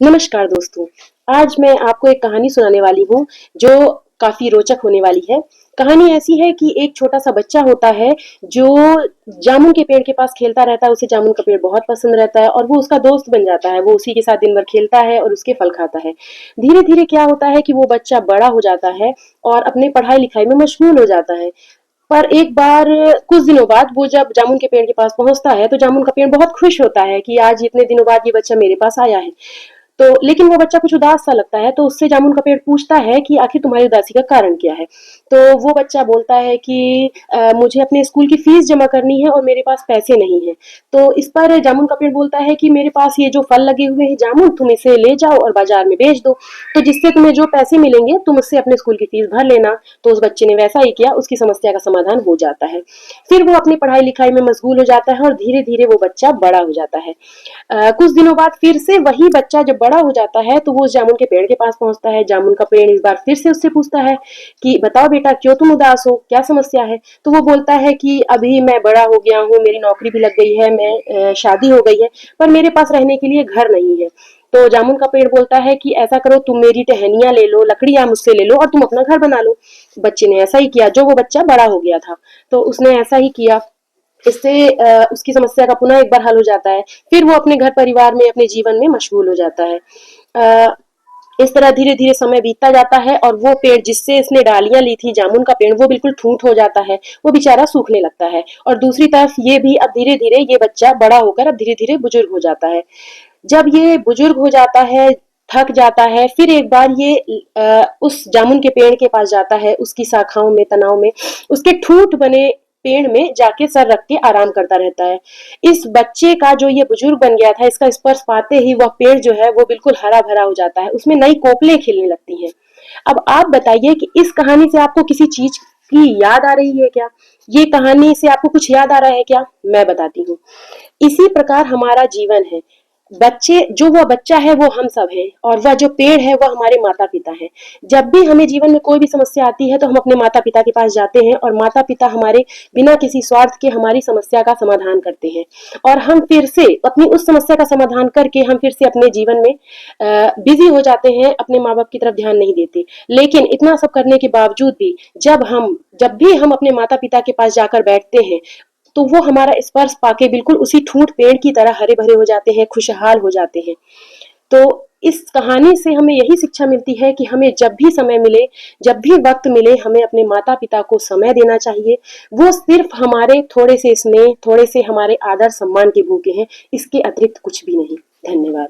नमस्कार दोस्तों। आज मैं आपको एक कहानी सुनाने वाली हूँ जो काफी रोचक होने वाली है। कहानी ऐसी है कि एक छोटा सा बच्चा होता है जो जामुन के पेड़ के पास खेलता रहता है। उसे जामुन का पेड़ बहुत पसंद रहता है और वो उसका दोस्त बन जाता है। वो उसी के साथ दिन भर खेलता है और उसके फल खाता है। धीरे धीरे क्या होता है कि वो बच्चा बड़ा हो जाता है और अपने पढ़ाई लिखाई में मशगूल हो जाता है। पर एक बार कुछ दिनों बाद वो जब जामुन के पेड़ के पास पहुंचता है तो जामुन का पेड़ बहुत खुश होता है कि आज इतने दिनों बाद ये बच्चा मेरे पास आया है। तो लेकिन वो बच्चा कुछ उदास सा लगता है, तो उससे जामुन का पेड़ पूछता है कि आखिर तुम्हारी उदासी का कारण क्या है? तो वो बच्चा बोलता है कि मुझे अपने स्कूल की फीस जमा करनी है और मेरे पास पैसे नहीं हैं। तो इस पर जामुन का पेड़ बोलता है कि मेरे पास ये जो फल लगे हुए हैं जामुन, तुम इसे ले जाओ और बाजार में बेच दो। तो जिससे तुम्हें जो पैसे मिलेंगे तुम उससे अपने स्कूल की फीस भर लेना। तो उस बच्चे ने वैसा ही किया, उसकी समस्या का समाधान हो जाता है। फिर वो अपनी पढ़ाई लिखाई में मशगूल हो जाता है और धीरे धीरे वो बच्चा बड़ा हो जाता है। कुछ दिनों बाद फिर से वही बच्चा जब बड़ा हो जाता है तो वो उस जामुन के पेड़ के पास पहुंचता है। जामुन का पेड़ इस बार फिर से उससे पूछता है कि बताओ बेटा, क्यों तुम उदास हो, क्या समस्या है? तो वो बोलता है कि अभी मैं बड़ा हो गया हूँ, मेरी नौकरी भी लग गई है, मैं शादी हो गई है, पर मेरे पास रहने के लिए घर नहीं है। तो जामुन का पेड़ बोलता है कि ऐसा करो, तुम मेरी टहनियां ले लो, लकड़ियां मुझसे ले लो और तुम अपना घर बना लो। बच्चे ने ऐसा ही किया, जो वो बच्चा बड़ा हो गया था तो उसने ऐसा ही किया। इससे उसकी समस्या का पुनः एक बार हल हो जाता है। फिर वो अपने घर परिवार में, अपने जीवन में मशगूल हो जाता है। अ, इस तरह धीरे धीरे समय बीतता जाता है और वो पेड़ जिससे इसने डालियां ली थी, जामुन का पेड़, वो बिल्कुल ठूंठ हो जाता है। वो बेचारा सूखने लगता है और दूसरी तरफ ये भी अब धीरे धीरे ये बच्चा बड़ा होकर अब धीरे धीरे बुजुर्ग हो जाता है। जब ये बुजुर्ग हो जाता है, थक जाता है, फिर एक बार ये उस जामुन के पेड़ के पास जाता है, उसकी शाखाओं में, तनाव में, उसके ठूंठ बने पेड़ में जाके सर रख के आराम करता रहता है। इस बच्चे का जो ये बुजुर्ग बन गया था, इसका स्पर्श पाते ही वह पेड़ जो है वो बिल्कुल हरा भरा हो जाता है, उसमें नई कोपलें खिलने लगती हैं। अब आप बताइए कि इस कहानी से आपको किसी चीज की याद आ रही है क्या? ये कहानी से आपको कुछ याद आ रहा है क्या? मैं बताती हूँ। इसी प्रकार हमारा जीवन है। बच्चे, जो वह बच्चा है वो हम सब हैं और वह जो पेड़ है वह हमारे माता पिता है। जब भी हमें जीवन में कोई भी समस्या आती है तो हम अपने माता पिता के पास जाते हैं और माता पिता हमारे बिना किसी स्वार्थ के हमारी समस्या का समाधान करते हैं। और हम फिर से अपनी उस समस्या का समाधान करके हम फिर से अपने जीवन में बिजी हो जाते हैं, अपने माँ बाप की तरफ ध्यान नहीं देते। लेकिन इतना सब करने के बावजूद भी जब भी हम अपने माता पिता के पास जाकर बैठते हैं तो वो हमारा स्पर्श पाके बिल्कुल उसी ठूंठ पेड़ की तरह हरे भरे हो जाते हैं, खुशहाल हो जाते हैं। तो इस कहानी से हमें यही शिक्षा मिलती है कि हमें जब भी समय मिले, जब भी वक्त मिले, हमें अपने माता पिता को समय देना चाहिए। वो सिर्फ हमारे थोड़े से स्नेह, थोड़े से हमारे आदर सम्मान के भूखे हैं, इसके अतिरिक्त कुछ भी नहीं। धन्यवाद।